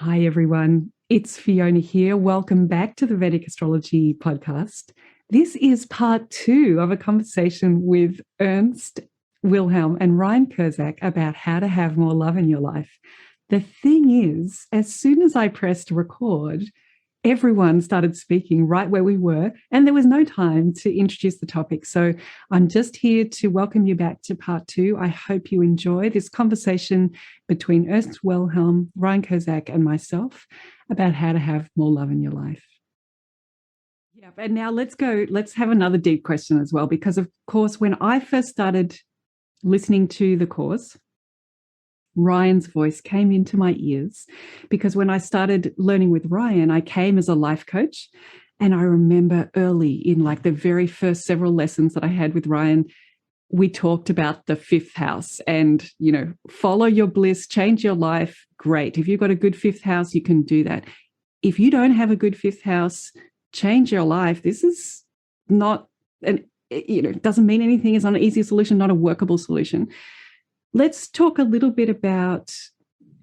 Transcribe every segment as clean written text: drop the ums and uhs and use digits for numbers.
Hi, everyone. It's Fiona here. Welcome back to the Vedic Astrology podcast. This is part 2 of a conversation with Ernst, Wilhelm, and Ryan Kurczak about how to have more love in your life. The thing is, as soon as I pressed record, everyone started speaking right where we were, and there was no time to introduce the topic. So I'm just here to welcome you back to part 2. I hope you enjoy this conversation between Ernst Wilhelm, Ryan Kurczak, and myself about how to have more love in your life. Yeah, and now let's have another deep question as well, because of course, when I first started listening to the course, Ryan's voice came into my ears because when I started learning with Ryan, I came as a life coach. And I remember early in like the very first several lessons that I had with Ryan, we talked about the 5th house and, follow your bliss, change your life. Great. If you've got a good 5th house, you can do that. If you don't have a good 5th house, change your life. This is not doesn't mean anything. It's not an easy solution, not a workable solution. Let's talk a little bit about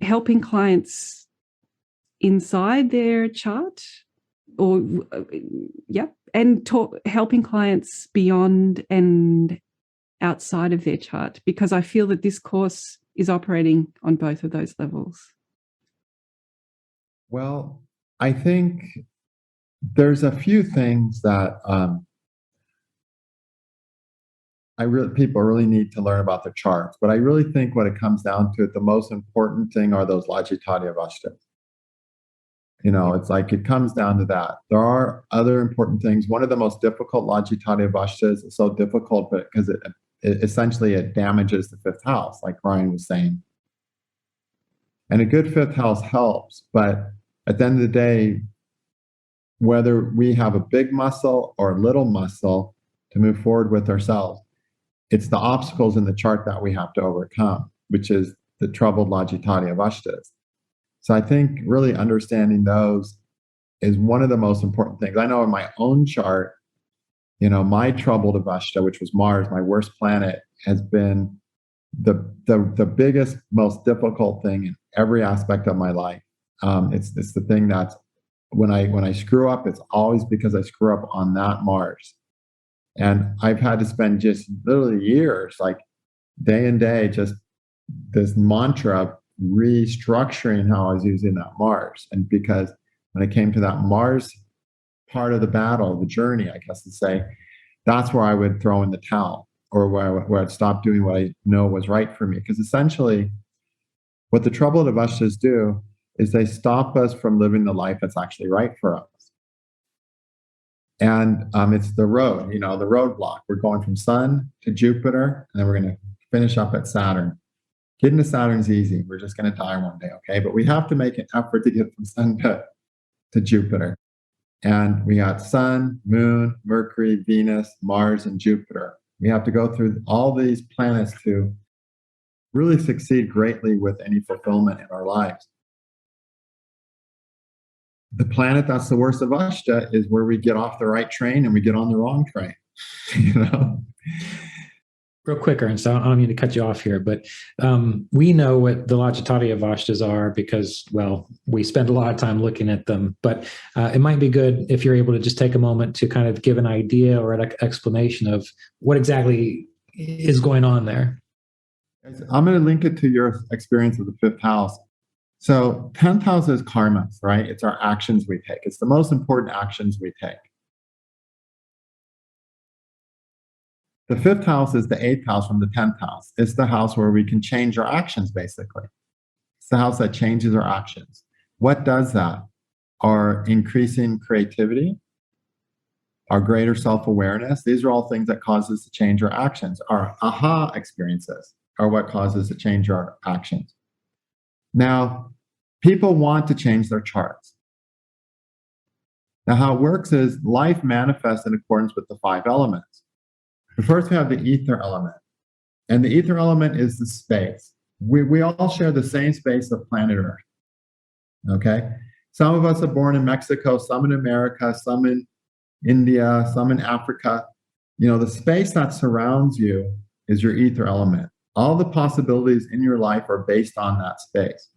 helping clients inside their chart and helping clients beyond and outside of their chart, because I feel that this course is operating on both of those levels. Well, I think there's a few things that people really need to learn about the charts, but I really think when it comes down to it, the most important thing are those Lajjitaadi Avasthas. It's like it comes down to that. There are other important things. One of the most difficult Lajjitaadi Avasthas is so difficult because it essentially damages the 5th house, like Ryan was saying. And a good 5th house helps, but at the end of the day, whether we have a big muscle or a little muscle to move forward with ourselves, it's the obstacles in the chart that we have to overcome, which is the troubled Lajjitaadi Avasthas. So I think really understanding those is one of the most important things. I know in my own chart, my troubled Avasthas, which was Mars, my worst planet, has been the biggest, most difficult thing in every aspect of my life. It's the thing that's when I screw up, it's always because I screw up on that Mars. And I've had to spend just literally years, like day and day, just this mantra of restructuring how I was using that Mars. And because when it came to that Mars part of the battle, the journey, I guess to say, that's where I would throw in the towel, or where I'd stop doing what I know was right for me. Because essentially, what the troubled Avasthas do is they stop us from living the life that's actually right for us. And it's the road, the roadblock. We're going from Sun to Jupiter, and then we're going to finish up at Saturn. Getting to Saturn's easy. We're just going to die one day, okay? But we have to make an effort to get from Sun to Jupiter. And we got Sun, Moon, Mercury, Venus, Mars, and Jupiter. We have to go through all these planets to really succeed greatly with any fulfillment in our lives. The planet that's the worst of Avasthas is where we get off the right train and we get on the wrong train. Real quick, Ernst, I don't mean to cut you off here, but we know what the Lajjitaadi Avasthas are because, well, we spend a lot of time looking at them. But it might be good if you're able to just take a moment to kind of give an idea or an explanation of what exactly is going on there. I'm going to link it to your experience of the 5th house. So 10th house is karma, right? It's our actions we take. It's the most important actions we take. The 5th house is the 8th house from the 10th house. It's the house where we can change our actions, basically. It's the house that changes our actions. What does that? Our increasing creativity, our greater self-awareness. These are all things that cause us to change our actions. Our aha experiences are what causes to change our actions. Now, people want to change their charts. Now, how it works is life manifests in accordance with the 5 elements. But first, we have the ether element. And the ether element is the space. We all share the same space of planet Earth. Okay? Some of us are born in Mexico, some in America, some in India, some in Africa. The space that surrounds you is your ether element. All the possibilities in your life are based on that space.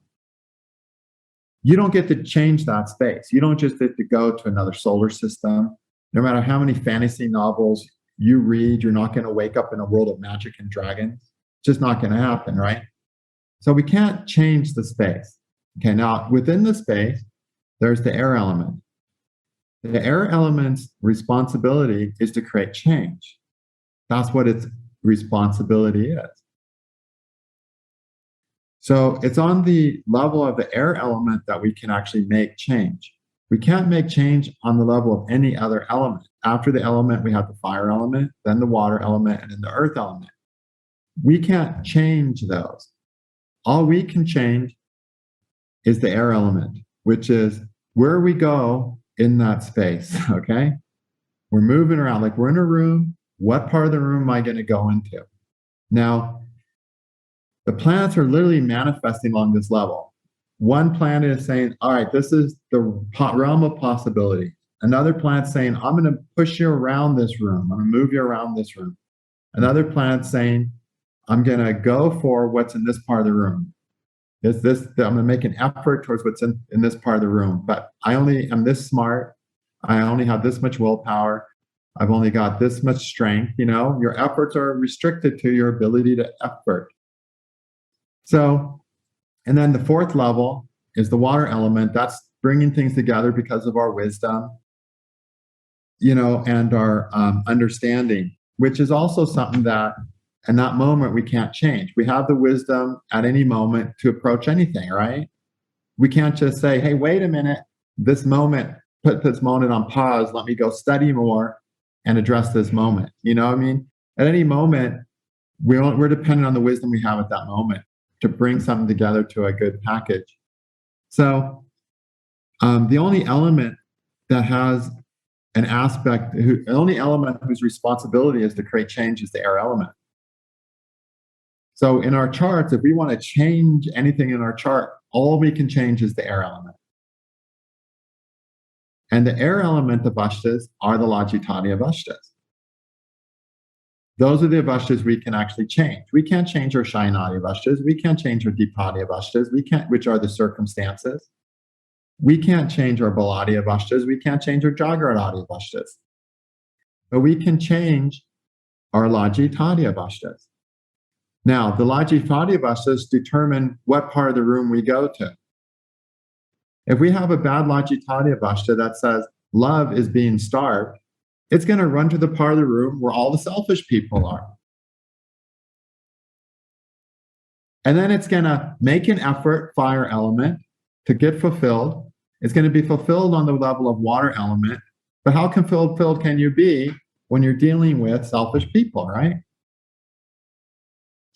you don't get to change that space. You don't just get to go to another solar system. No matter how many fantasy novels you read, you're not going to wake up in a world of magic and dragons. It's just not going to happen, right? So we can't change the space. Okay, now within the space, there's the air element. The air element's responsibility is to create change. That's what its responsibility is. So it's on the level of the air element that we can actually make change. We can't make change on the level of any other element. After the element, we have the fire element, then the water element, and then the earth element. We can't change those. All we can change is the air element, which is where we go in that space, okay? We're moving around, like we're in a room. What part of the room am I going to go into? Now, the planets are literally manifesting along this level. One planet is saying, all right, this is the realm of possibility. Another planet saying, I'm going to push you around this room. I'm going to move you around this room. Another planet saying, I'm going to go for what's in this part of the room. I'm going to make an effort towards what's in this part of the room. But I only am this smart. I only have this much willpower. I've only got this much strength. You know, your efforts are restricted to your ability to effort. So, and then the fourth level is the water element. That's bringing things together because of our wisdom, you know, and our understanding, which is also something that in that moment we can't change. We have the wisdom at any moment to approach anything, right? We can't just say, hey, wait a minute, this moment, put this moment on pause, let me go study more and address this moment. You know what I mean? At any moment, we're dependent on the wisdom we have at that moment to bring something together to a good package. So the only element that has an aspect, the only element whose responsibility is to create change is the air element. So in our charts, if we want to change anything in our chart, all we can change is the air element. And the air element Avasthas are the Lajjitaadi Avasthas. Those are the Avasthas we can actually change. We can't change our Shayanadi Avasthas. We can't change our Dipadi Avasthas, which are the circumstances. We can't change our Baladi Avasthas. We can't change our Jagaradadi Avasthas. But we can change our Lajjitaadi Avasthas. Now, the Lajjitaadi Avasthas determine what part of the room we go to. If we have a bad Lajjitaadi Avastha that says love is being starved, it's going to run to the part of the room where all the selfish people are. And then it's going to make an effort, fire element, to get fulfilled. It's going to be fulfilled on the level of water element. But how fulfilled can you be when you're dealing with selfish people, right?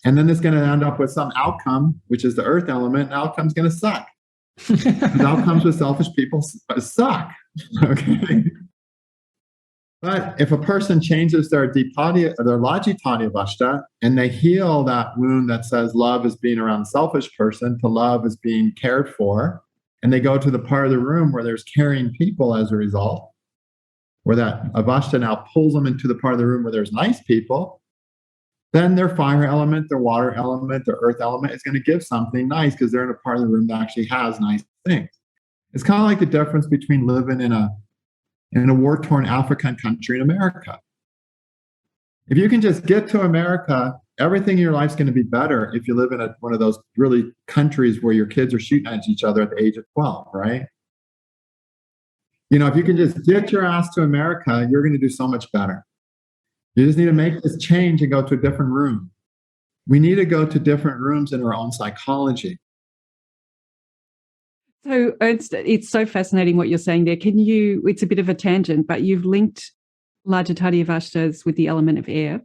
And then it's going to end up with some outcome, which is the earth element. The outcome's going to suck. The outcomes with selfish people suck. Okay. But if a person changes their Lajjitaadi Avasthas and they heal that wound that says love is being around the selfish person to love is being cared for, and they go to the part of the room where there's caring people as a result, where that Avastha now pulls them into the part of the room where there's nice people, then their fire element, their water element, their earth element is going to give something nice because they're in a part of the room that actually has nice things. It's kind of like the difference between living in a war-torn African country in America. If you can just get to America, everything in your life is going to be better if you live in one of those really countries where your kids are shooting at each other at the age of 12, right? You know, if you can just get your ass to America, you're going to do so much better. You just need to make this change and go to a different room. We need to go to different rooms in our own psychology. So, Ernst, it's so fascinating what you're saying there. It's a bit of a tangent, but you've linked Lajjitaadi Avasthas with the element of air.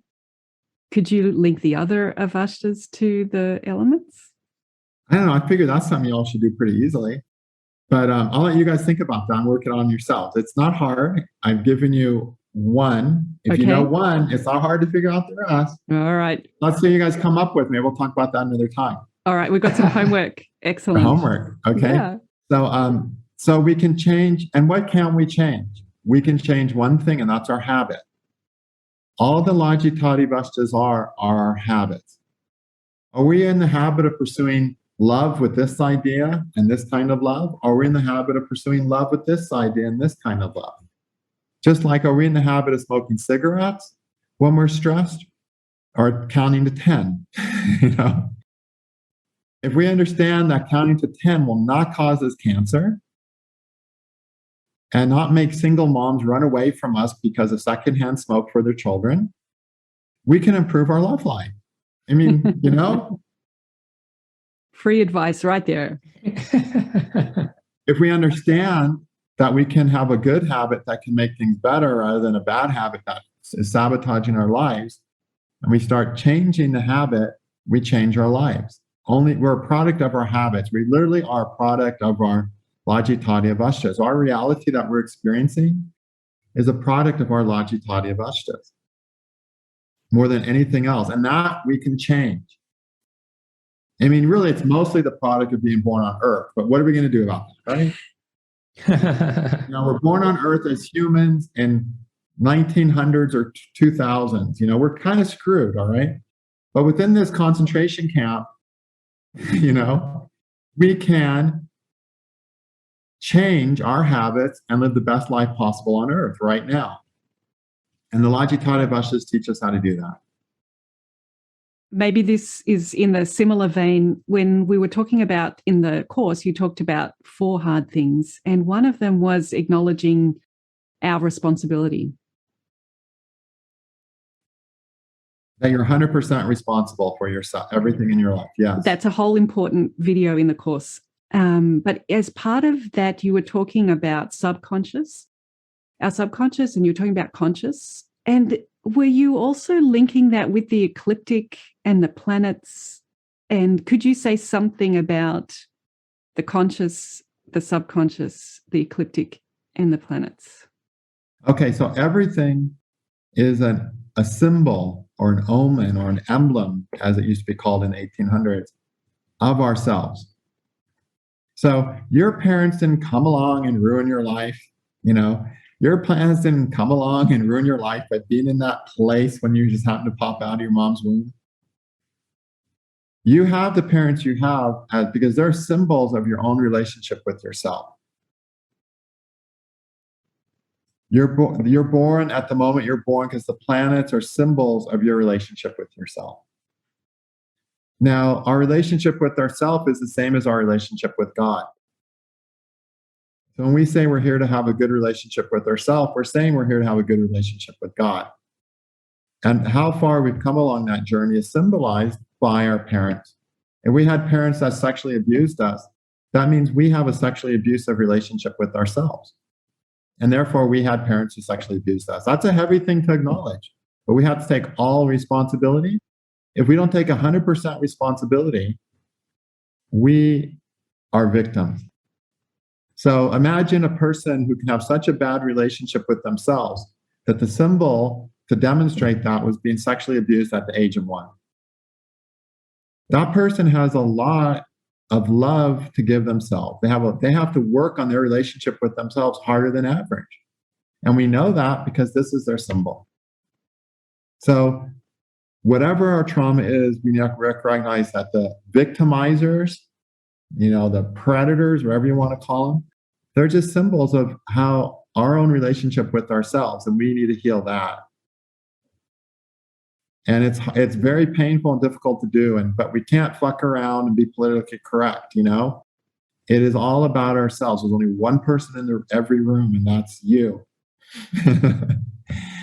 Could you link the other Avasthas to the elements? I don't know. I figure that's something you all should do pretty easily. But I'll let you guys think about that and work it on yourselves. It's not hard. I've given you one. If you know one, it's not hard to figure out the rest. All right. Let's see what you guys come up with. Maybe we'll talk about that another time. All right. We've got some homework. Excellent. Homework. Okay. Yeah. So we can change. And what can we change? We can change one thing, and that's our habit. All the Lajjitaadi Avasthas are our habits. Are we in the habit of pursuing love with this idea and this kind of love? Or are we in the habit of pursuing love with this idea and this kind of love? Just like, are we in the habit of smoking cigarettes when we're stressed, or counting to 10? You know, if we understand that counting to 10 will not cause us cancer and not make single moms run away from us because of secondhand smoke for their children, we can improve our love life. I mean, you know, free advice right there. If we understand that we can have a good habit that can make things better rather than a bad habit that is sabotaging our lives, and we start changing the habit, we change our lives. We're a product of our habits. We literally are a product of our Lajjitaadi Avasthas. Our reality that we're experiencing is a product of our Lajjitaadi Avasthas more than anything else. And that we can change. I mean, really, it's mostly the product of being born on Earth. But what are we going to do about that, right? You know, we're born on Earth as humans in 1900s or 2000s. You know, we're kind of screwed, all right? But within this concentration camp, you know, we can change our habits and live the best life possible on Earth right now. And the Lajjitaadi Avasthas teach us how to do that. Maybe this is in a similar vein. When we were talking about in the course, you talked about 4 hard things, and one of them was acknowledging our responsibility. That you're 100% responsible for yourself, everything in your life. Yes. That's a whole important video in the course. But as part of that, you were talking about our subconscious, and you were talking about conscious. And were you also linking that with the ecliptic and the planets? And could you say something about the conscious, the subconscious, the ecliptic, and the planets? Okay, so everything is a symbol or an omen or an emblem, as it used to be called in the 1800s, of ourselves. So your parents didn't come along and ruin your life, you know. Your parents didn't come along and ruin your life by being in that place when you just happened to pop out of your mom's womb. You have the parents you have because they're symbols of your own relationship with yourself. You're born at the moment you're born because the planets are symbols of your relationship with yourself. Now, our relationship with ourselves is the same as our relationship with God. So when we say we're here to have a good relationship with ourselves, we're saying we're here to have a good relationship with God. And how far we've come along that journey is symbolized by our parents. If we had parents that sexually abused us, that means we have a sexually abusive relationship with ourselves. And therefore, we had parents who sexually abused us. That's a heavy thing to acknowledge, but we have to take all responsibility. If we don't take 100% responsibility, we are victims. So imagine a person who can have such a bad relationship with themselves that the symbol to demonstrate that was being sexually abused at the age of 1. That person has a lot of love to give themselves. They have to work on their relationship with themselves harder than average. And we know that because this is their symbol. So whatever our trauma is, we need to recognize that the victimizers, you know, the predators, whatever you want to call them, they're just symbols of how our own relationship with ourselves, and we need to heal that. And it's very painful and difficult to do, but we can't fuck around and be politically correct, you know? It is all about ourselves. There's only one person in every room, and that's you.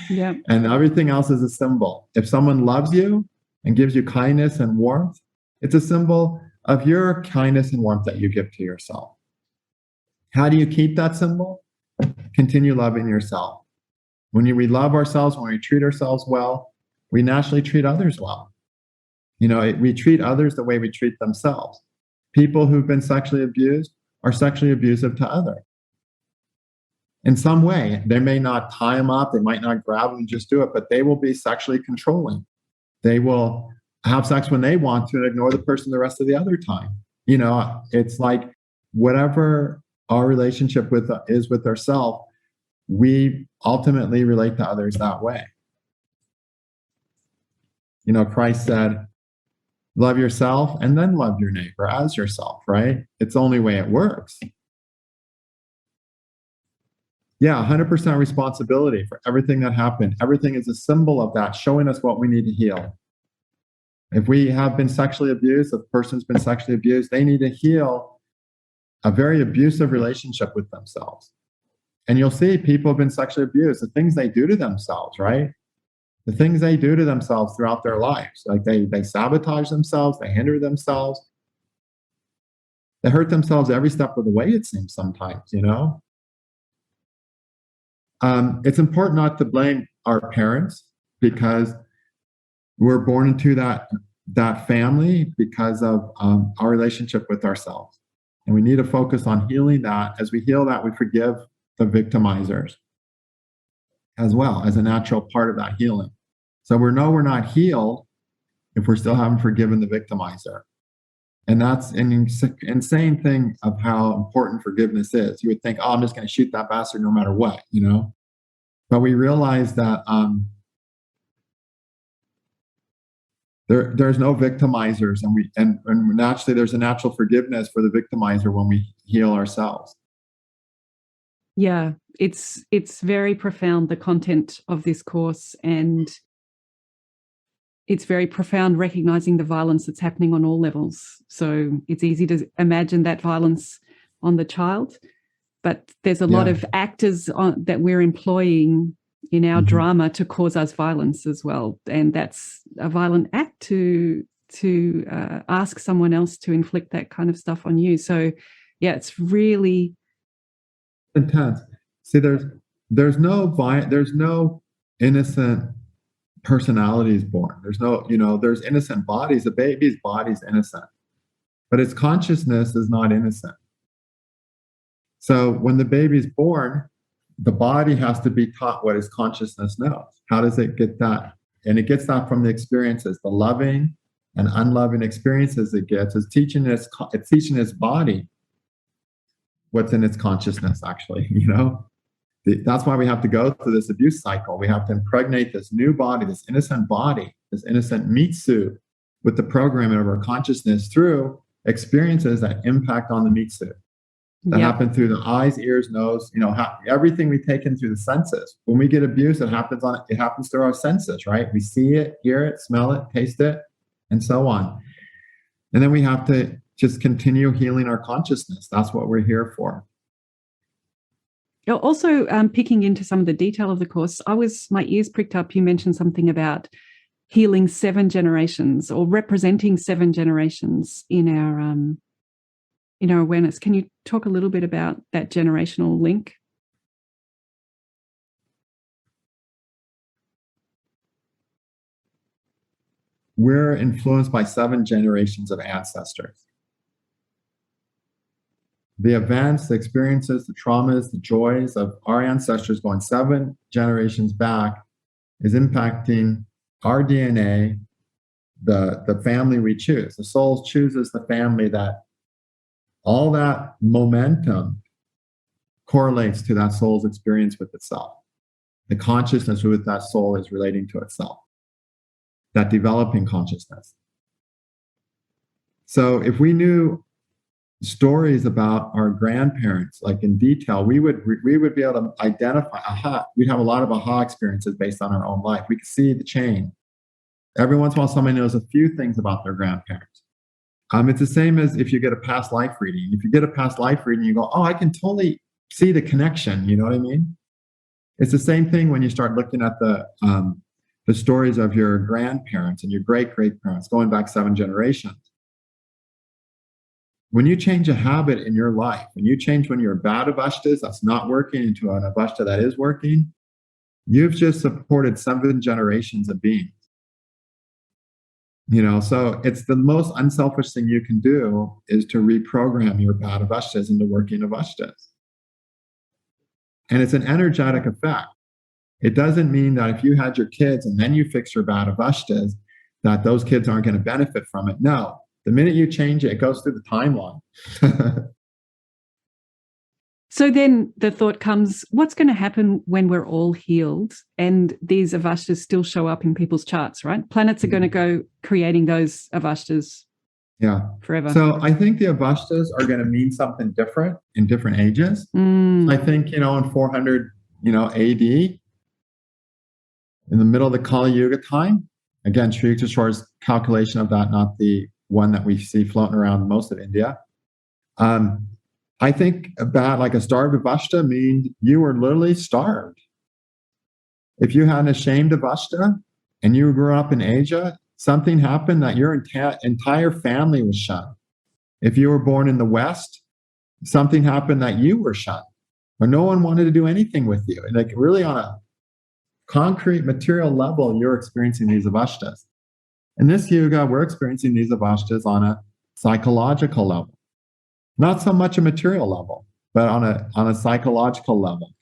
Yeah. And everything else is a symbol. If someone loves you and gives you kindness and warmth, it's a symbol of your kindness and warmth that you give to yourself. How do you keep that symbol? Continue loving yourself. When we love ourselves, when we treat ourselves well, we naturally treat others well. You know, we treat others the way we treat themselves. People who've been sexually abused are sexually abusive to others. In some way, they may not tie them up, they might not grab them and just do it, but they will be sexually controlling. They will have sex when they want to and ignore the person the rest of the other time. You know, it's like whatever our relationship is with ourselves, we ultimately relate to others that way. You know, Christ said, Love yourself and then love your neighbor as yourself, right? It's the only way it works. Yeah, 100% responsibility for everything that happened. Everything is a symbol of that, showing us what we need to heal. If we have been sexually abused, if a person's been sexually abused, they need to heal a very abusive relationship with themselves. And you'll see people have been sexually abused, the things they do to themselves, right? The things they do to themselves throughout their lives. Like they sabotage themselves, they hinder themselves. They hurt themselves every step of the way, it seems sometimes, you know? It's important not to blame our parents because we're born into that family because of our relationship with ourselves. And we need to focus on healing that. As we heal that, we forgive the victimizers as well as a natural part of that healing. So we're not healed if we're still haven't forgiven the victimizer. And that's an insane thing of how important forgiveness is. You would think, oh, I'm just going to shoot that bastard no matter what, you know? But we realize that there's no victimizers, and naturally there's a natural forgiveness for the victimizer when we heal ourselves. Yeah, it's very profound, the content of this course, and it's very profound recognizing the violence that's happening on all levels. So it's easy to imagine that violence on the child, but there's a lot of actors that we're employing in our drama to cause us violence as well. And that's a violent act to ask someone else to inflict that kind of stuff on you. So yeah, it's really intense. See, there's no innocent personalities born. There's no, there's innocent bodies. A baby's body is innocent, but its consciousness is not innocent. So when the baby's born, the body has to be taught what its consciousness knows. How does it get that? And it gets that from the experiences, the loving and unloving experiences it gets. It's teaching its body what's in its consciousness, actually, That's why we have to go through this abuse cycle. We have to impregnate this new body, this innocent meat suit with the programming of our consciousness through experiences that impact on the meat suit. That happen through the eyes, ears, nose, everything we take in through the senses. When we get abused, it happens through our senses, right? We see it, hear it, smell it, taste it, and so on. And then we have to just continue healing our consciousness. That's what we're here for. Also, picking into some of the detail of the course, my ears pricked up. You mentioned something about healing 7 generations or representing 7 generations in our awareness. Can you talk a little bit about that generational link? We're influenced by 7 generations of ancestors. The events, the experiences, the traumas, the joys of our ancestors going 7 generations back is impacting our DNA, the family we choose. The soul chooses the family that all that momentum correlates to that soul's experience with itself. The consciousness with that soul is relating to itself. That developing consciousness. So if we knew stories about our grandparents, like in detail, we would be able to identify, we'd have a lot of aha experiences based on our own life. We could see the chain. Every once in a while, somebody knows a few things about their grandparents. It's the same as if you get a past life reading. If you get a past life reading, you go, oh, I can totally see the connection. You know what I mean? It's the same thing when you start looking at the stories of your grandparents and your great-great-parents going back 7 generations. When you change a habit in your life, when you change when you're bad avasthas that's not working into an avastha that is working, you've just supported 7 generations of beings. So it's the most unselfish thing you can do is to reprogram your bad avasthas into working avasthas. And it's an energetic effect. It doesn't mean that if you had your kids and then you fix your bad avasthas, that those kids aren't going to benefit from it. No, the minute you change it, it goes through the timeline. So then the thought comes, what's going to happen when we're all healed and these Avasthas still show up in people's charts, right? Planets are going to go creating those Avasthas forever. So I think the Avasthas are going to mean something different in different ages. I think, in 400, AD, in the middle of the Kali Yuga time, again, Sri Yukteswar's calculation of that, not the one that we see floating around most of India. I think about like a starved Avastha means you were literally starved. If you had an ashamed Avastha and you grew up in Asia, something happened that your entire family was shunned. If you were born in the West, something happened that you were shunned, or no one wanted to do anything with you. Like really on a concrete material level, you're experiencing these Avasthas. In this Yuga, we're experiencing these Avasthas on a psychological level. Not so much a material level, but on a psychological level.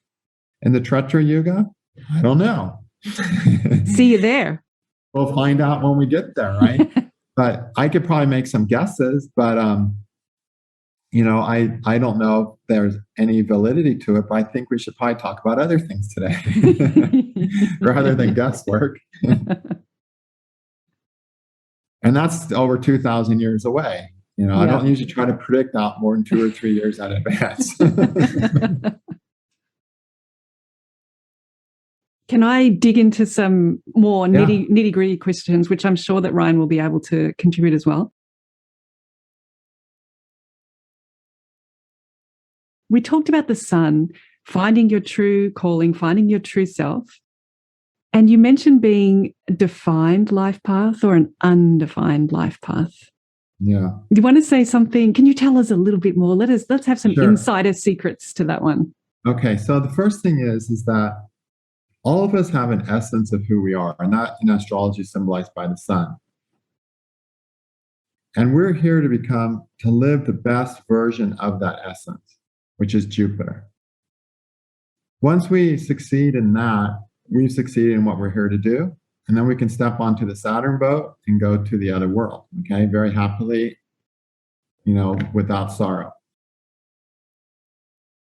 In the Tretra Yuga, I don't know. See you there. We'll find out when we get there, right? But I could probably make some guesses, but I don't know if there's any validity to it, but I think we should probably talk about other things today rather than guesswork. And that's over 2,000 years away. I don't usually try to predict out more than 2 or 3 years in advance. Can I dig into some more nitty-gritty questions, which I'm sure that Ryan will be able to contribute as well? We talked about the sun, finding your true calling, finding your true self. And you mentioned being a defined life path or an undefined life path. Yeah. Do you want to say something? Can you tell us a little bit more? Let's have some insider secrets to that one. Okay. So the first thing is that all of us have an essence of who we are, and that in astrology is symbolized by the sun. And we're here to live the best version of that essence, which is Jupiter. Once we succeed in that, we've succeeded in what we're here to do. And then we can step onto the Saturn boat and go to the other world, okay? Very happily, without sorrow.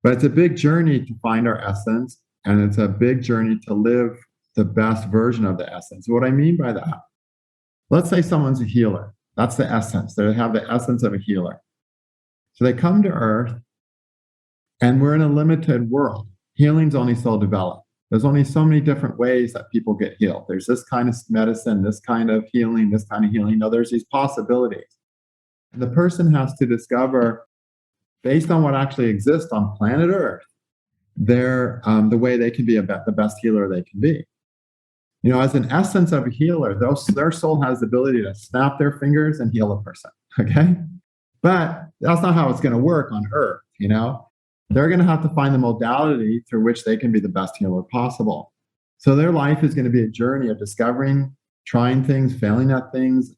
But it's a big journey to find our essence, and it's a big journey to live the best version of the essence. What I mean by that, let's say someone's a healer. That's the essence. They have the essence of a healer. So they come to Earth, and we're in a limited world. Healing's only so developed. There's only so many different ways that people get healed. There's this kind of medicine, this kind of healing, this kind of healing. No, there's these possibilities. And the person has to discover, based on what actually exists on planet Earth, the way they can be the best healer they can be. As an essence of a healer, their soul has the ability to snap their fingers and heal a person, okay? But that's not how it's going to work on Earth, They're going to have to find the modality through which they can be the best healer possible. So their life is going to be a journey of discovering, trying things, failing at things,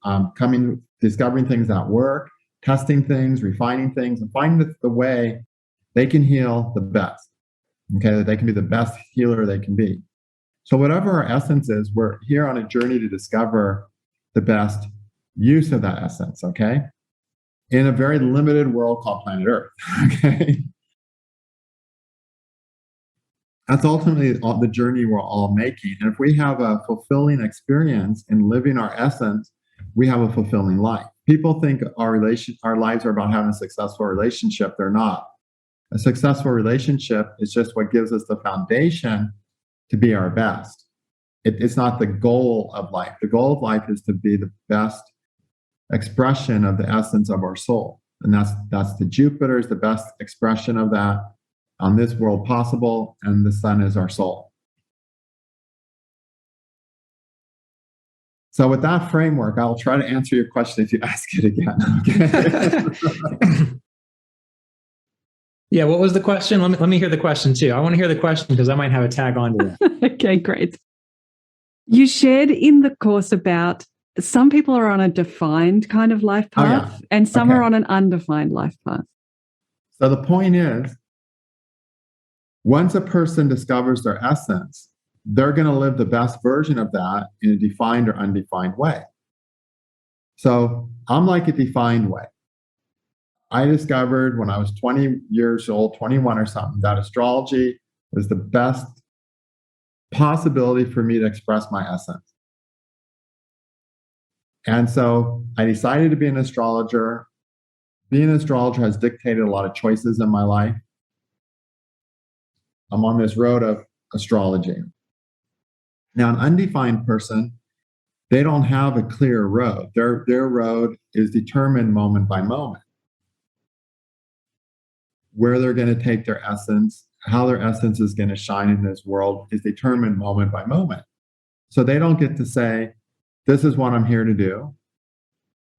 discovering things that work, testing things, refining things, and finding the way they can heal the best. Okay, that they can be the best healer they can be. So whatever our essence is, we're here on a journey to discover the best use of that essence, okay? In a very limited world called planet Earth, okay? That's ultimately the journey we're all making. And if we have a fulfilling experience in living our essence, we have a fulfilling life. People think our lives are about having a successful relationship. They're not. A successful relationship is just what gives us the foundation to be our best. It's not the goal of life. The goal of life is to be the best expression of the essence of our soul. And that's the Jupiter is the best expression of that on this world possible, and the sun is our soul. So with that framework, I'll try to answer your question if you ask it again. Okay? Yeah, what was the question? Let me hear the question too. I want to hear the question because I might have a tag on to that. Okay, great. You shared in the course about some people are on a defined kind of life path and some are on an undefined life path. So the point is, once a person discovers their essence, they're going to live the best version of that in a defined or undefined way. So I'm like a defined way. I discovered when I was 20 years old, 21 or something, that astrology was the best possibility for me to express my essence. And so I decided to be an astrologer. Being an astrologer has dictated a lot of choices in my life. I'm on this road of astrology. Now, an undefined person, they don't have a clear road. Their road is determined moment by moment. Where they're going to take their essence, how their essence is going to shine in this world is determined moment by moment. So they don't get to say, this is what I'm here to do.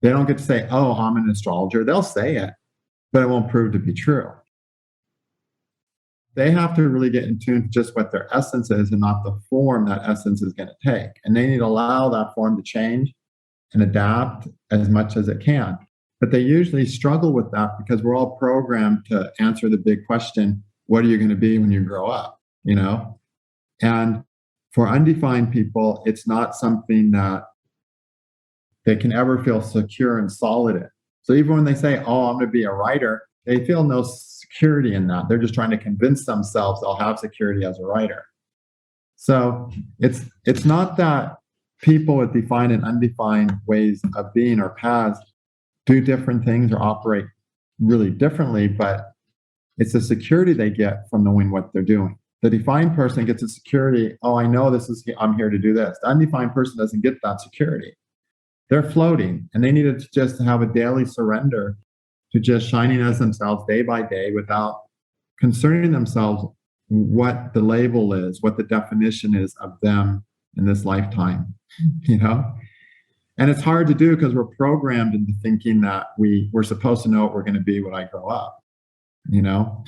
They don't get to say, oh, I'm an astrologer. They'll say it, but it won't prove to be true. They have to really get in tune to just what their essence is and not the form that essence is going to take. And they need to allow that form to change and adapt as much as it can. But they usually struggle with that because we're all programmed to answer the big question, what are you going to be when you grow up? You know? And for undefined people, it's not something that they can ever feel secure and solid in. So even when they say, oh, I'm going to be a writer, they feel no security in that. They're just trying to convince themselves they'll have security as a writer. So it's not that people with defined and undefined ways of being or paths do different things or operate really differently, but it's the security they get from knowing what they're doing. The defined person gets a security, oh, I know I'm here to do this. The undefined person doesn't get that security. They're floating, and they need to just have a daily surrender to just shining as themselves day by day without concerning themselves what the label is, what the definition is of them in this lifetime, you know? And it's hard to do because we're programmed into thinking that we're supposed to know what we're going to be when I grow up, you know?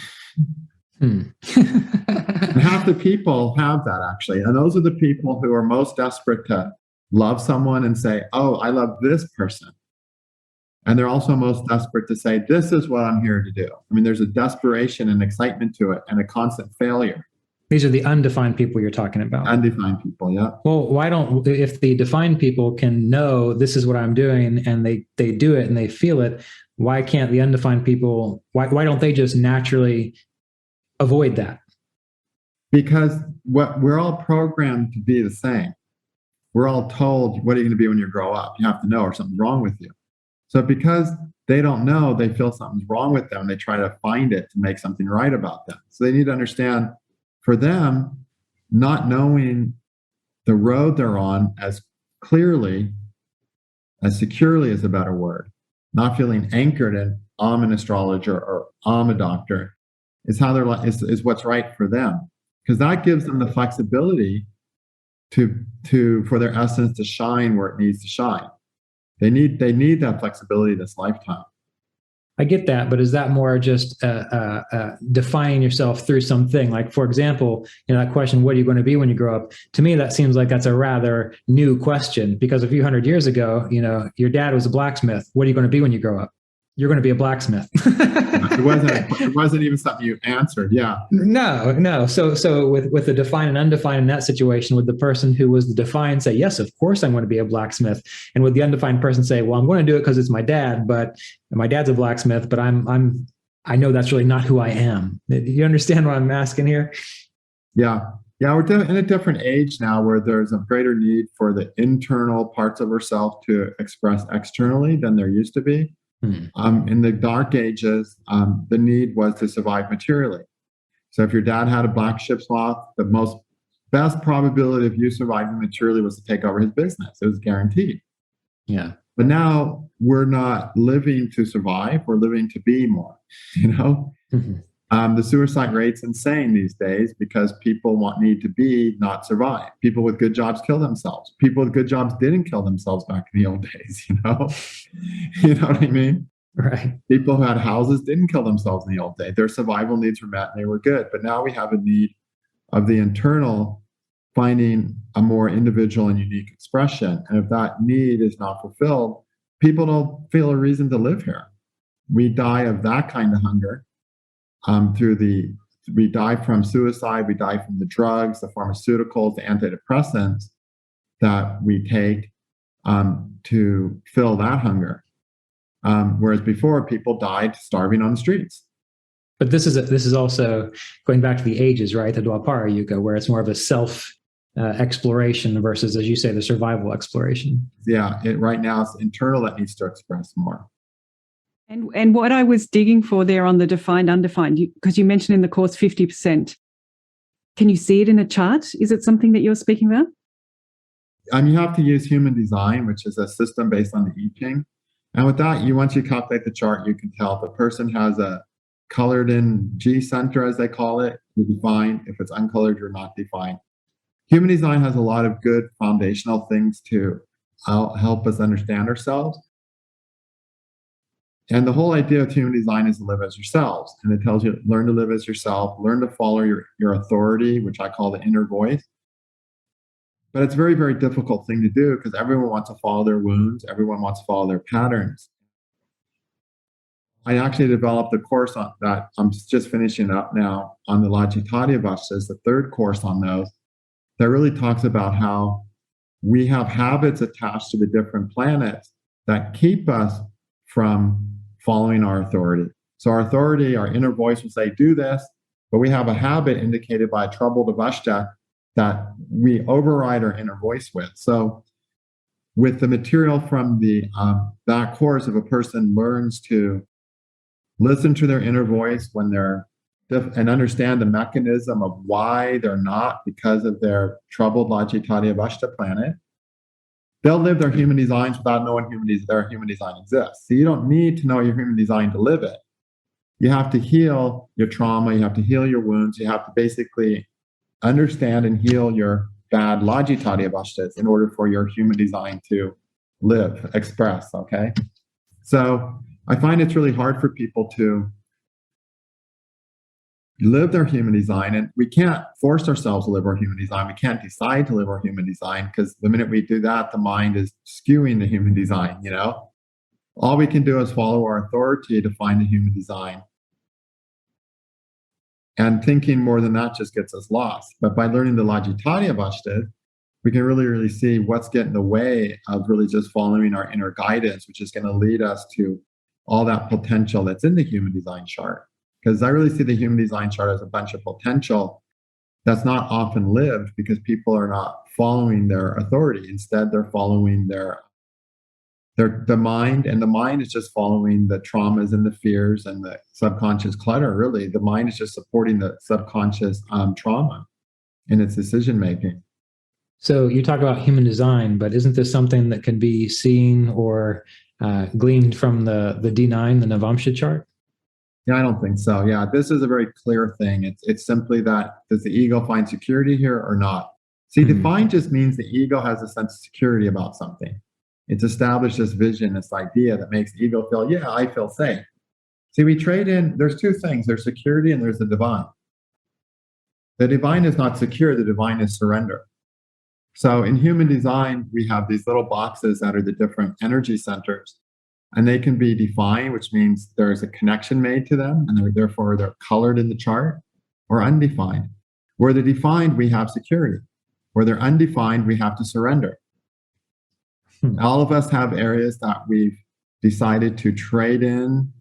And half the people have that, actually. And those are the people who are most desperate to love someone and say, oh, I love this person. And they're also most desperate to say, this is what I'm here to do. I mean, there's a desperation and excitement to it and a constant failure. These are the undefined people you're talking about. Undefined people, yeah. Well, if the defined people can know this is what I'm doing and they do it and they feel it, why can't the undefined people, why don't they just naturally avoid that? Because we're all programmed to be the same. We're all told, what are you going to be when you grow up? You have to know, or something's wrong with you. So because they don't know, they feel something's wrong with them. They try to find it to make something right about them. So they need to understand, for them, not knowing the road they're on as clearly, as securely is a better word, not feeling anchored in, I'm an astrologer or I'm a doctor, is how is what's right for them. Because that gives them the flexibility for their essence to shine where it needs to shine. They need that flexibility this lifetime. I get that, but is that more just defining yourself through something? Like, for example, that question, what are you going to be when you grow up? To me, that seems like that's a rather new question, because a few hundred years ago, your dad was a blacksmith. What are you going to be when you grow up? You're going to be a blacksmith. It wasn't even something you answered. Yeah. No. So with the defined and undefined in that situation, would the person who was the defined say, yes, of course I'm going to be a blacksmith? And would the undefined person say, well, I'm going to do it because it's my dad, but my dad's a blacksmith, but I know that's really not who I am. Do you understand what I'm asking here? Yeah. Yeah. We're in a different age now where there's a greater need for the internal parts of ourselves to express externally than there used to be. In the dark ages, the need was to survive materially. So if your dad had a black ship's loss, the best probability of you surviving materially was to take over his business. It was guaranteed. Yeah. But now we're not living to survive. We're living to be more, The suicide rate's insane these days because people need to be, not survive. People with good jobs kill themselves. People with good jobs didn't kill themselves back in the old days, You know what I mean? Right. People who had houses didn't kill themselves in the old days. Their survival needs were met and they were good. But now we have a need of the internal finding a more individual and unique expression. And if that need is not fulfilled, people don't feel a reason to live here. We die of that kind of hunger. We die from suicide, we die from the drugs, the pharmaceuticals, the antidepressants that we take to fill that hunger. Whereas before, people died starving on the streets. But this is also going back to the ages, right? The Dwapara Yuga, where it's more of a self exploration versus, as you say, the survival exploration. Yeah, right now it's internal that needs to express more. And what I was digging for there on the defined, undefined, because you mentioned in the course 50%. Can you see it in a chart? Is it something that you're speaking about? You have to use human design, which is a system based on the I Ching. And with that, once you calculate the chart, you can tell if the person has a colored in G center, as they call it, you're defined. If it's uncolored, you're not defined. Human design has a lot of good foundational things to help us understand ourselves. And the whole idea of human design is to live as yourselves. And it tells you, learn to live as yourself, learn to follow your authority, which I call the inner voice. But it's a very, very difficult thing to do because everyone wants to follow their wounds. Everyone wants to follow their patterns. I actually developed a course on that. I'm just finishing up now on the Lajjitaadi Avasthas, the third course on those, that really talks about how we have habits attached to the different planets that keep us from following our authority. So our authority, our inner voice will say, do this, but we have a habit indicated by a troubled Avastha that we override our inner voice with. So with the material from that course, if a person learns to listen to their inner voice when they're and understand the mechanism of why they're not because of their troubled Lajjitaadi Avasthas planet, they'll live their human designs without knowing their human design exists. So you don't need to know your human design to live it. You have to heal your trauma. You have to heal your wounds. You have to basically understand and heal your bad Lajjitaadi Avasthas in order for your human design to live, express, okay? So I find it's really hard for people to live their human design, and we can't force ourselves to live our human design. We can't decide to live our human design because the minute we do that, the mind is skewing the human design, you know? All we can do is follow our authority to find the human design. And thinking more than that just gets us lost. But by learning the Lajjitaadi Avasthas, we can really, really see what's getting in the way of really just following our inner guidance, which is going to lead us to all that potential that's in the human design chart. Because I really see the human design chart as a bunch of potential that's not often lived because people are not following their authority. Instead, they're following the mind, and the mind is just following the traumas and the fears and the subconscious clutter, really. The mind is just supporting the subconscious trauma in its decision making. So you talk about human design, but isn't this something that can be seen or gleaned from the D9, the Navamsha chart? Yeah, I don't think so. Yeah, this is a very clear thing. It's simply that, does the ego find security here or not? See, defined just means the ego has a sense of security about something. It's established this vision, this idea that makes the ego feel, yeah, I feel safe. See, we trade in, there's two things. There's security and there's the divine. The divine is not secure. The divine is surrender. So in human design, we have these little boxes that are the different energy centers. And they can be defined, which means there's a connection made to them, and therefore they're colored in the chart, or undefined. Where they're defined, we have security. Where they're undefined, we have to surrender. All of us have areas that we've decided to trade in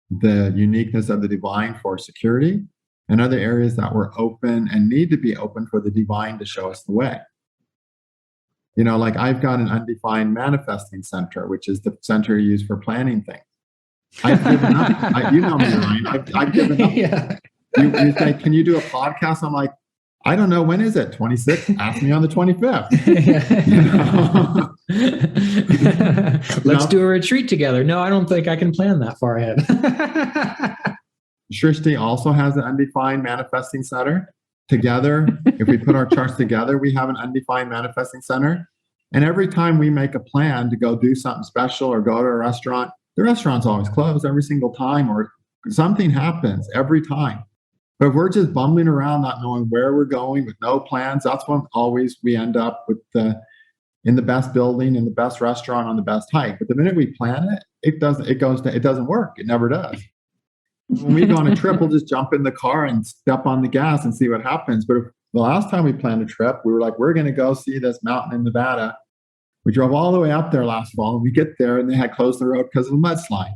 the uniqueness of the divine for security, and other areas that we're open and need to be open for the divine to show us the way. You know, like I've got an undefined manifesting center, which is the center you use for planning things. I've given up. You know me, Ryan. I've given up. Yeah. You say, can you do a podcast? I'm like, I don't know. When is it? 26th? Ask me on the 25th. Let's do a retreat together. No, I don't think I can plan that far ahead. Shrishti also has an undefined manifesting center. Together, if we put our charts together, we have an undefined manifesting center. And every time we make a plan to go do something special or go to a restaurant, the restaurant's always closed every single time, or something happens every time. But if we're just bumbling around, not knowing where we're going with no plans, that's when always we end up with in the best building, in the best restaurant, on the best hike. But the minute we plan it doesn't work. It never does. When we go on a trip, we'll just jump in the car and step on the gas and see what happens. But the last time we planned a trip, we were like, we're going to go see this mountain in Nevada. We drove all the way up there last fall, and we get there, and they had closed the road because of a mudslide.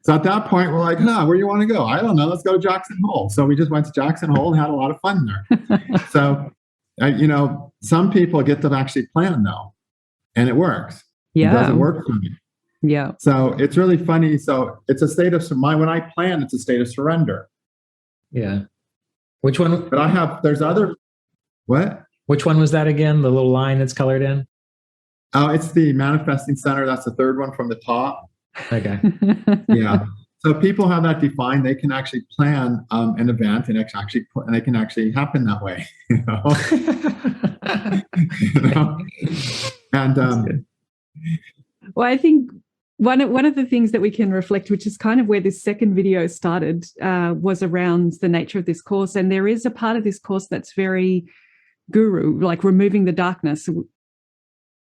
So at that point, we're like, where do you want to go? I don't know. Let's go to Jackson Hole. So we just went to Jackson Hole and had a lot of fun there. So, some people get to actually plan, though, and it works. Yeah. It doesn't work for me. Yeah. So it's really funny. So it's a state of when I plan, it's a state of surrender. Yeah. Which one? But there's other, what? Which one was that again? The little line that's colored in? Oh, it's the manifesting center. That's the third one from the top. Okay. Yeah. So people have that defined. They can actually plan an event and they can actually happen that way. And well, I think one of the things that we can reflect, which is kind of where this second video started, was around the nature of this course. And there is a part of this course that's very guru, like removing the darkness,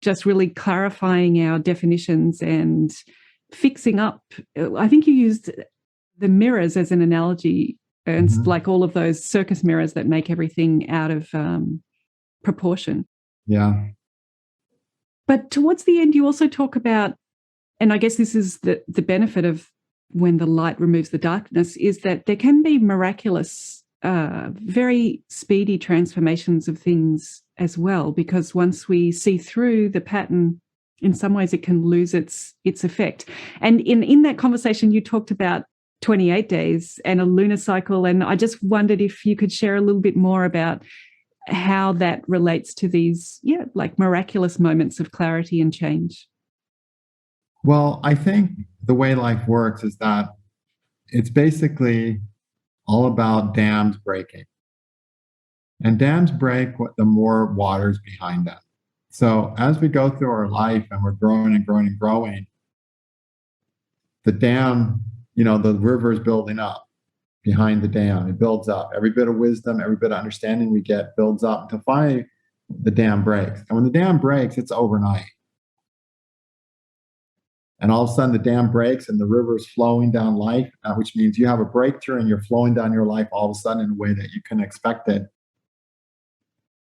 just really clarifying our definitions and fixing up. I think you used the mirrors as an analogy, Ernst, like all of those circus mirrors that make everything out of proportion. Yeah. But towards the end, you also talk about, and I guess this is the benefit of when the light removes the darkness, is that there can be miraculous, very speedy transformations of things as well, because once we see through the pattern, in some ways it can lose its effect. And in that conversation, you talked about 28 days and a lunar cycle, and I just wondered if you could share a little bit more about how that relates to these, like miraculous moments of clarity and change. Well, I think the way life works is that it's basically all about dams breaking. And dams break the more water's behind them. So as we go through our life and we're growing and growing and growing, the dam, the river is building up behind the dam. It builds up. Every bit of wisdom, every bit of understanding we get builds up until finally the dam breaks. And when the dam breaks, it's overnight. And all of a sudden the dam breaks and the river is flowing down life, which means you have a breakthrough and you're flowing down your life all of a sudden in a way that you couldn't expect it.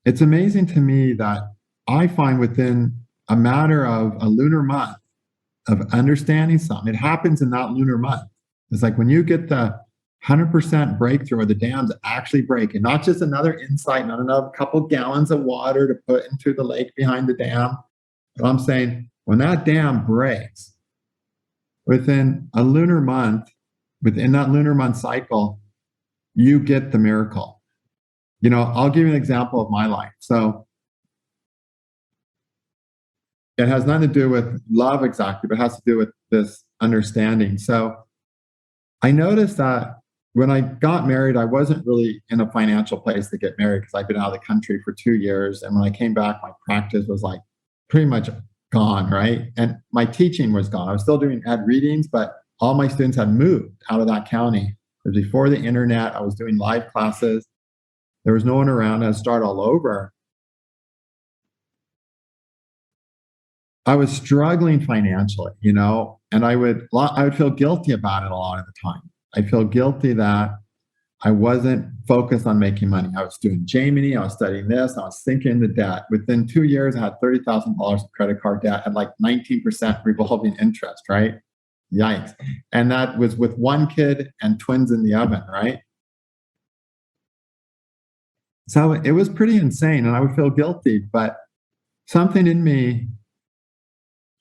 It's amazing to me that I find within a matter of a lunar month of understanding something, it happens in that lunar month. It's like when you get the 100% breakthrough where the dam's actually breaking, not just another insight, not another couple gallons of water to put into the lake behind the dam. But I'm saying when that dam breaks, within a lunar month, within that lunar month cycle, you get the miracle. I'll give you an example of my life. So it has nothing to do with love exactly, but it has to do with this understanding. So I noticed that when I got married, I wasn't really in a financial place to get married because I'd been out of the country for 2 years. And when I came back, my practice was like pretty much gone, right? And my teaching was gone. I was still doing ad readings, but all my students had moved out of that county. It was before the internet. I was doing live classes. There was no one around. I had to start all over. I was struggling financially, and I would feel guilty about it a lot of the time. I feel guilty that I wasn't focused on making money. I was doing Gemini, I was studying this, I was sinking into debt. Within 2 years, I had $30,000 of credit card debt at like 19% revolving interest, right? Yikes. And that was with one kid and twins in the oven, right? So it was pretty insane, and I would feel guilty, but something in me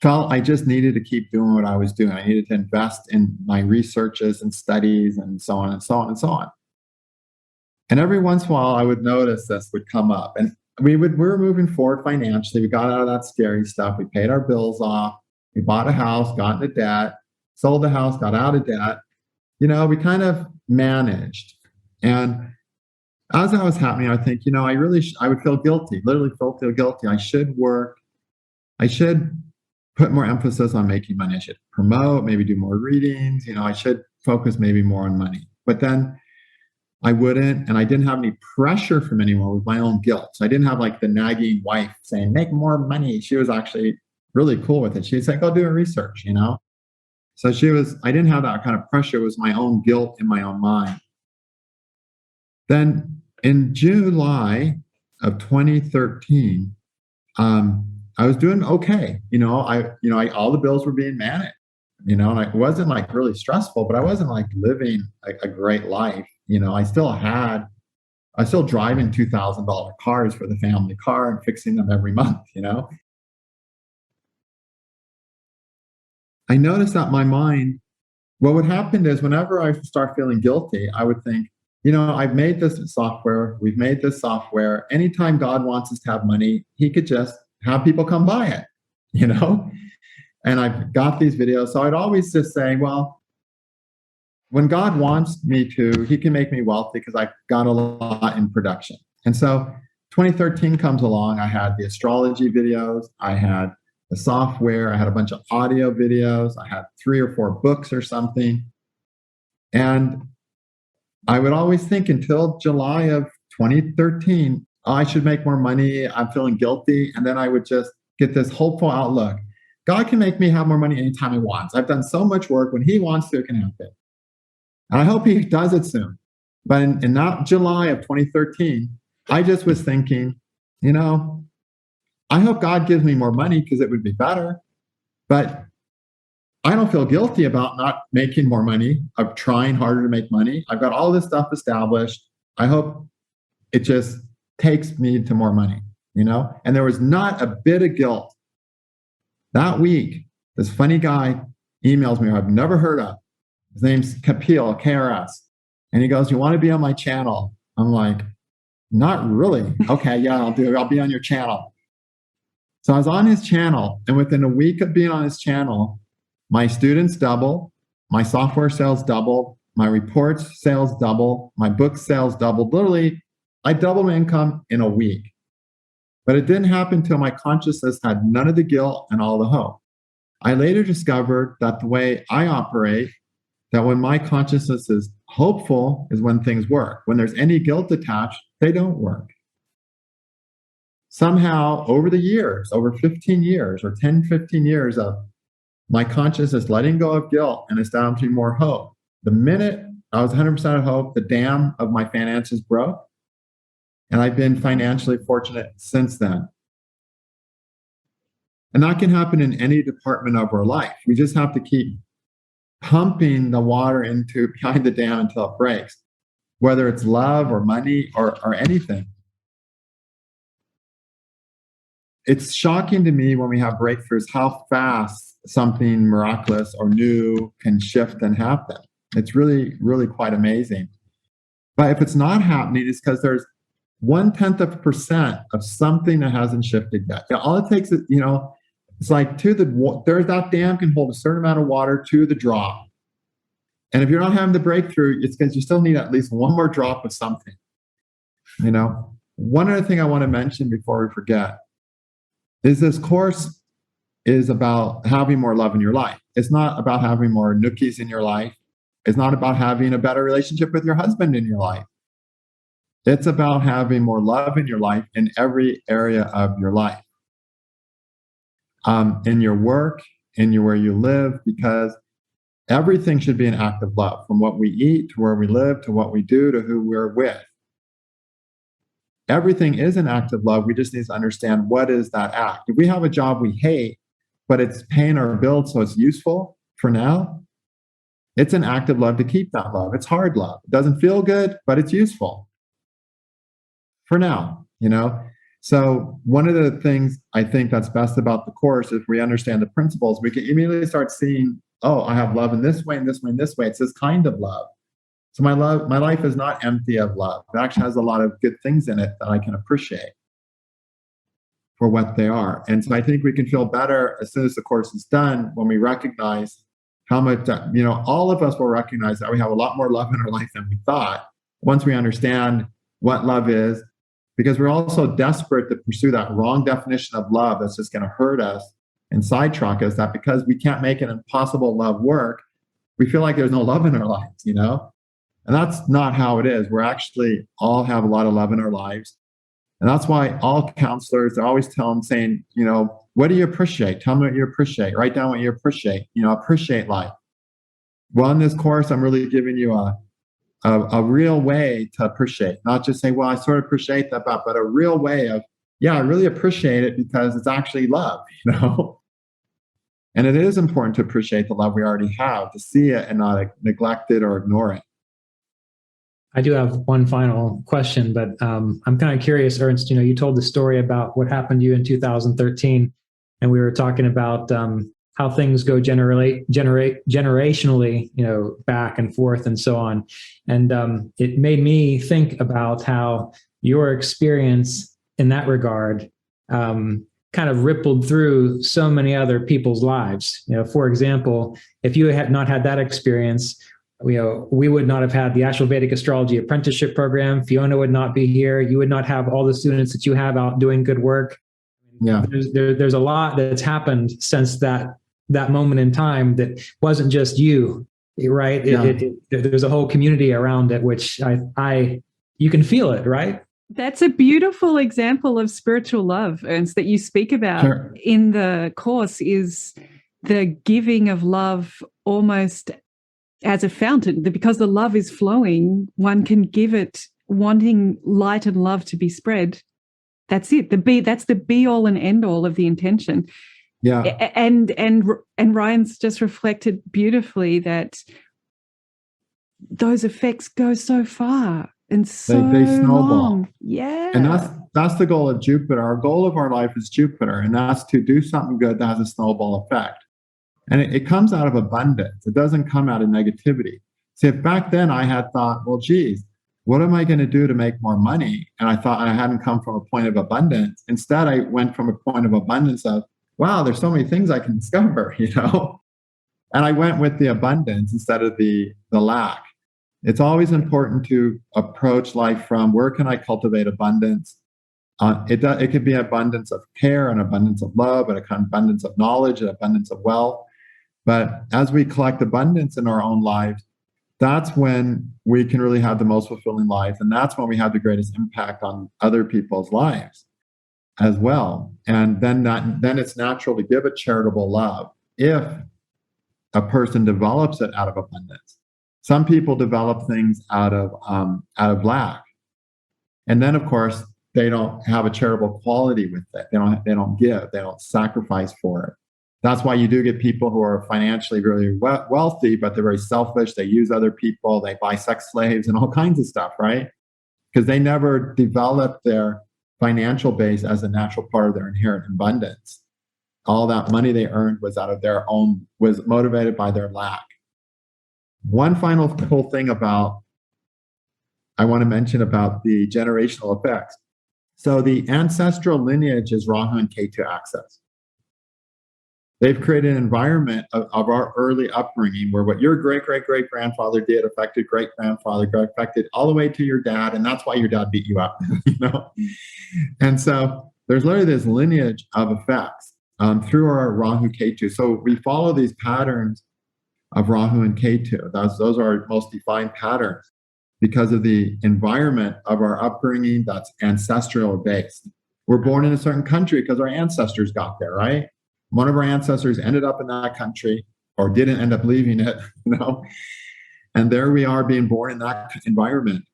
felt I just needed to keep doing what I was doing. I needed to invest in my researches and studies and so on and so on and so on. And every once in a while, I would notice this would come up, and we were moving forward financially. We got out of that scary stuff. We paid our bills off. We bought a house, got into debt, sold the house, got out of debt. We kind of managed. And as that was happening, I think, I would feel guilty, literally feel guilty. I should work. I should put more emphasis on making money. I should promote, maybe do more readings. I should focus maybe more on money. But then I wouldn't, and I didn't have any pressure from anyone with my own guilt. So I didn't have like the nagging wife saying, make more money. She was actually really cool with it. She'd say, go do a research, So I didn't have that kind of pressure. It was my own guilt in my own mind. Then in July of 2013, I was doing okay. All the bills were being managed, and it wasn't like really stressful, but I wasn't like living a great life. I still driving $2,000 cars for the family car and fixing them every month. I noticed that my mind, what would happen is whenever I start feeling guilty, I would think, I've made this software. We've made this software. Anytime God wants us to have money, he could just have people come buy it, And I've got these videos. So I'd always just say, well, when God wants me to, he can make me wealthy because I've got a lot in production. And so 2013 comes along. I had the astrology videos. I had the software. I had a bunch of audio videos. I had 3 or 4 books or something. And I would always think until July of 2013, I should make more money. I'm feeling guilty. And then I would just get this hopeful outlook. God can make me have more money anytime he wants. I've done so much work. When he wants to, it can happen. And I hope he does it soon. But in that July of 2013, I just was thinking, I hope God gives me more money because it would be better. But I don't feel guilty about not making more money, of trying harder to make money. I've got all this stuff established. I hope it just takes me to more money, And there was not a bit of guilt. That week, this funny guy emails me who I've never heard of. His name's Kapil, KRS. And he goes, you want to be on my channel? I'm like, not really. Okay, yeah, I'll do it. I'll be on your channel. So I was on his channel, and within a week of being on his channel, my students double, my software sales double, my reports sales double, my book sales doubled. Literally, I doubled my income in a week. But it didn't happen until my consciousness had none of the guilt and all the hope. I later discovered that the way I operate, that when my consciousness is hopeful is when things work. When there's any guilt attached, they don't work. Somehow, over the years, over 15 years or 10, 15 years of my consciousness letting go of guilt and establishing more hope, the minute I was 100% of hope, the dam of my finances broke. And I've been financially fortunate since then. And that can happen in any department of our life. We just have to keep pumping the water behind the dam until it breaks, whether it's love or money or anything. It's shocking to me when we have breakthroughs how fast something miraculous or new can shift and happen. It's really, really quite amazing. But if it's not happening, it's because there's 0.1% of something that hasn't shifted yet. All it takes is, it's like that dam can hold a certain amount of water to the drop. And if you're not having the breakthrough, it's because you still need at least one more drop of something. One other thing I want to mention before we forget is this course is about having more love in your life. It's not about having more nookies in your life. It's not about having a better relationship with your husband in your life. It's about having more love in your life in every area of your life. In your work, where you live, because everything should be an act of love, from what we eat to where we live to what we do to who we're with. Everything is an act of love. We just need to understand what is that act. If we have a job we hate, but it's paying our bills so it's useful for now, it's an act of love to keep that love. It's hard love. It doesn't feel good, but it's useful for now, So one of the things I think that's best about the course is we understand the principles. We can immediately start seeing, oh, I have love in this way, and this way, and this way. It's this kind of love. So my life is not empty of love. It actually has a lot of good things in it that I can appreciate for what they are. And so I think we can feel better as soon as the course is done when we recognize how much, all of us will recognize that we have a lot more love in our life than we thought once we understand what love is, because we're also desperate to pursue that wrong definition of love that's just going to hurt us and sidetrack us, that because we can't make an impossible love work, we feel like there's no love in our lives, And that's not how it is. We're actually all have a lot of love in our lives. And that's why all counselors, they always tell them saying, what do you appreciate? Tell me what you appreciate. Write down what you appreciate. Appreciate life. Well, in this course, I'm really giving you a real way to appreciate, not just say, well, I sort of appreciate that, but a real way of, yeah, I really appreciate it because it's actually love, you know? And it is important to appreciate the love we already have, to see it and not neglect it or ignore it. I do have one final question, but I'm kind of curious, Ernst, you told the story about what happened to you in 2013, and we were talking about how things go generationally, back and forth and so on. And it made me think about how your experience in that regard kind of rippled through so many other people's lives. For example, if you had not had that experience, we would not have had the actual Vedic Astrology Apprenticeship Program. Fiona would not be here. You would not have all the students that you have out doing good work. Yeah. There's a lot that's happened since that moment in time that wasn't just you, right? Yeah. There's a whole community around it, which you can feel it, right? That's a beautiful example of spiritual love, Ernst, that you speak about in the course, is the giving of love almost as a fountain, because the love is flowing, one can give it, wanting light and love to be spread. That's it. That's the be all and end all of the intention. Yeah. And Ryan's just reflected beautifully that those effects go so far and so they snowball. Long. Yeah. And that's the goal of Jupiter. Our goal of our life is Jupiter, and that's to do something good that has a snowball effect. And it comes out of abundance. It doesn't come out of negativity. See, if back then I had thought, well, geez, what am I going to do to make more money? And I thought I hadn't come from a point of abundance. Instead, I went from a point of abundance of, wow, there's so many things I can discover, And I went with the abundance instead of the lack. It's always important to approach life from, where can I cultivate abundance? It could be abundance of care, an abundance of love, an abundance of knowledge, an abundance of wealth. But as we collect abundance in our own lives, that's when we can really have the most fulfilling life. And that's when we have the greatest impact on other people's lives as well. And then it's natural to give a charitable love if a person develops it out of abundance. Some people develop things out of lack. And then, of course, they don't have a charitable quality with it. They don't give, they don't sacrifice for it. That's why you do get people who are financially really wealthy, but they're very selfish. They use other people. They buy sex slaves and all kinds of stuff, right? Because they never developed their financial base as a natural part of their inherent abundance. All that money they earned was was motivated by their lack. One final cool thing I want to mention about the generational effects. So the ancestral lineage is Rahu and Ketu axis. They've created an environment of our early upbringing where what your great-great-great-grandfather did affected great-grandfather, affected all the way to your dad, and that's why your dad beat you up, And so there's literally this lineage of effects through our Rahu Ketu. So we follow these patterns of Rahu and Ketu. Those are our most defined patterns because of the environment of our upbringing that's ancestral based. We're born in a certain country because our ancestors got there, right? One of our ancestors ended up in that country or didn't end up leaving it, And there we are being born in that environment.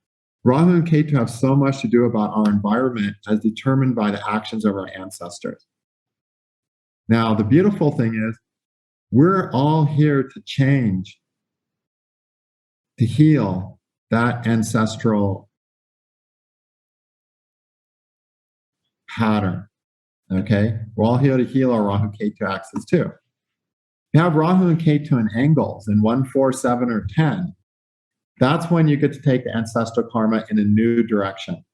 Rahu and Ketu have so much to do about our environment as determined by the actions of our ancestors. Now, the beautiful thing is we're all here to change, to heal that ancestral pattern. Okay, we're all here to heal our Rahu Ketu axis too. You have Rahu and Ketu in angles in 1, 4, 7, or 10. That's when you get to take the ancestral karma in a new direction.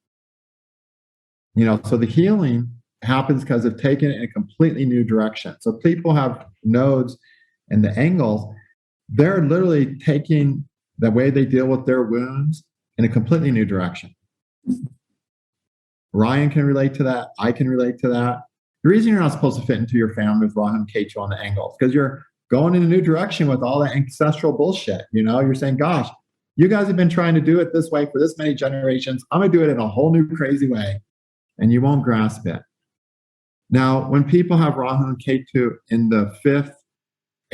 So the healing happens because of taking it in a completely new direction. So people have nodes and the angles, they're literally taking the way they deal with their wounds in a completely new direction. Ryan can relate to that. I can relate to that. The reason you're not supposed to fit into your family with Rahu and Ketu on the angles, because you're going in a new direction with all the ancestral bullshit. You're saying, gosh, you guys have been trying to do it this way for this many generations. I'm going to do it in a whole new crazy way. And you won't grasp it. Now, when people have Rahu and Ketu in the 5th,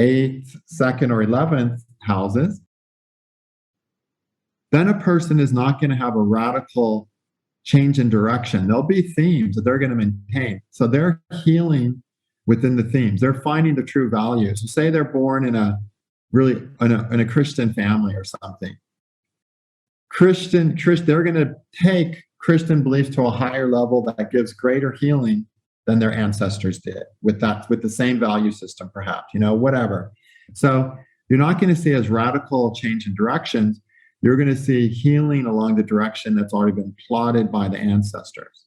8th, 2nd, or 11th houses, then a person is not going to have a radical change in direction. There'll be themes that they're going to maintain. So they're healing within the themes. They're finding the true values. So say they're born in a Christian family or something. They're going to take Christian beliefs to a higher level that gives greater healing than their ancestors did with the same value system, perhaps, whatever. So you're not going to see as radical change in directions. You're going to see healing along the direction that's already been plotted by the ancestors.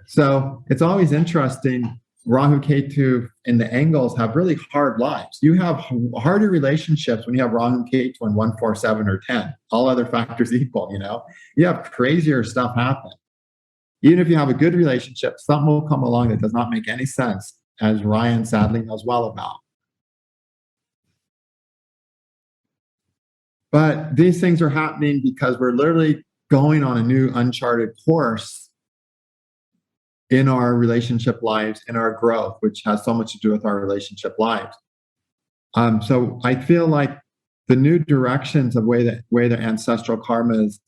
So it's always interesting. Rahu Ketu in the angles have really hard lives. You have harder relationships when you have Rahu Ketu in 1, 4, 7, or 10. All other factors equal, You have crazier stuff happen. Even if you have a good relationship, something will come along that does not make any sense, as Ryan sadly knows well about. But these things are happening because we're literally going on a new uncharted course in our relationship lives, in our growth, which has so much to do with our relationship lives. So I feel like the new directions of way the ancestral karmas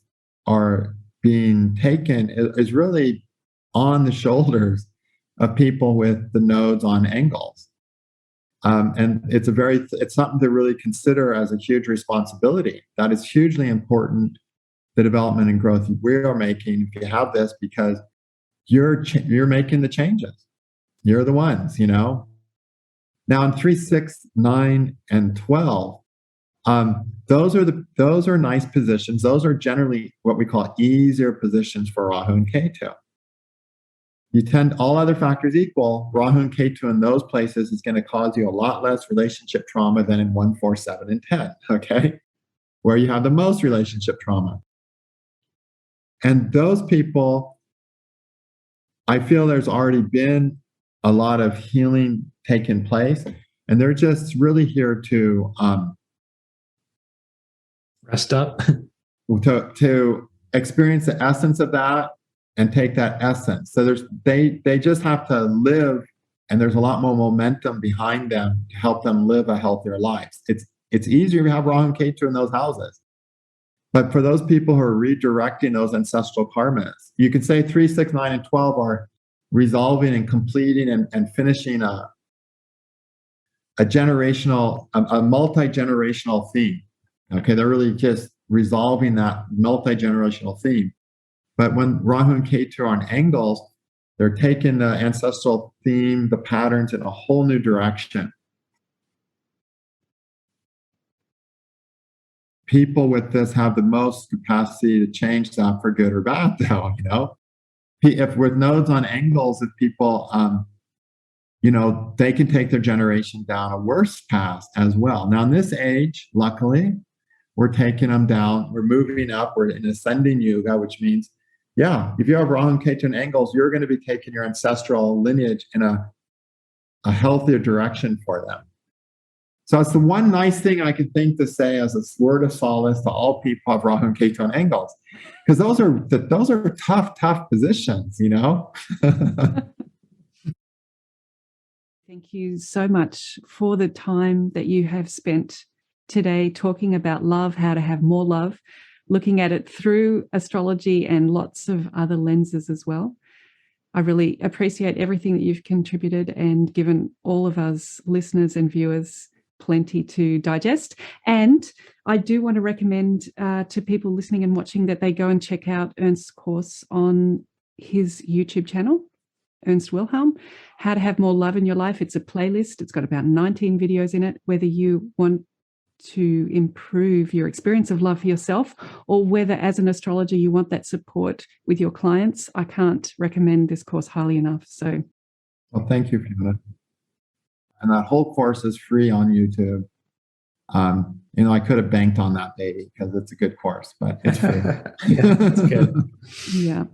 are being taken is really on the shoulders of people with the nodes on angles. And it's something to really consider as a huge responsibility. That is hugely important, the development and growth we are making if you have this, because you're making the changes. You're the ones, Now in 3, 6, 9, and 12, those are nice positions. Those are generally what we call easier positions for Rahu and Ketu. You tend, all other factors equal, Rahu and Ketu in those places is going to cause you a lot less relationship trauma than in 1, 4, 7, and 10, okay? Where you have the most relationship trauma. And those people, I feel there's already been a lot of healing taking place, and they're just really here to rest up, to experience the essence of that and take that essence. So they just have to live, and there's a lot more momentum behind them to help them live a healthier life. It's easier to have Rahu and Ketu in those houses. But for those people who are redirecting those ancestral karmas, you could say 3, 6, 9, and 12 are resolving and completing and finishing a multi-generational theme. Okay, they're really just resolving that multi-generational theme. But when Rahu and Ketu are on angles, they're taking the ancestral theme, the patterns in a whole new direction. People with this have the most capacity to change that for good or bad, though, If with nodes on angles, if people, they can take their generation down a worse path as well. Now, in this age, luckily, we're taking them down. We're moving up. We're in ascending Yuga, which means, if you have Rahu and Ketu in angles, you're going to be taking your ancestral lineage in a healthier direction for them. So it's the one nice thing I could think to say as a word of solace to all people who have Rahu and Ketu on angles, because those are tough positions, Thank you so much for the time that you have spent today talking about love, how to have more love, looking at it through astrology and lots of other lenses as well. I really appreciate everything that you've contributed and given all of us listeners and viewers plenty to digest. And I do want to recommend to people listening and watching that they go and check out Ernst's course on his YouTube channel, Ernst Wilhelm, How to Have More Love in Your Life. It's a playlist. It's got about 19 videos in it. Whether you want to improve your experience of love for yourself, or whether as an astrologer you want that support with your clients, I can't recommend this course highly enough. So, well, thank you, Fiona. And that whole course is free on YouTube. I could have banked on that baby because it's a good course, but it's free. It's good. Yeah.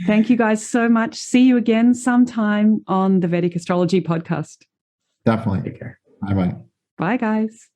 Thank you guys so much. See you again sometime on the Vedic Astrology podcast. Definitely. Take care. Bye-bye. Bye, guys.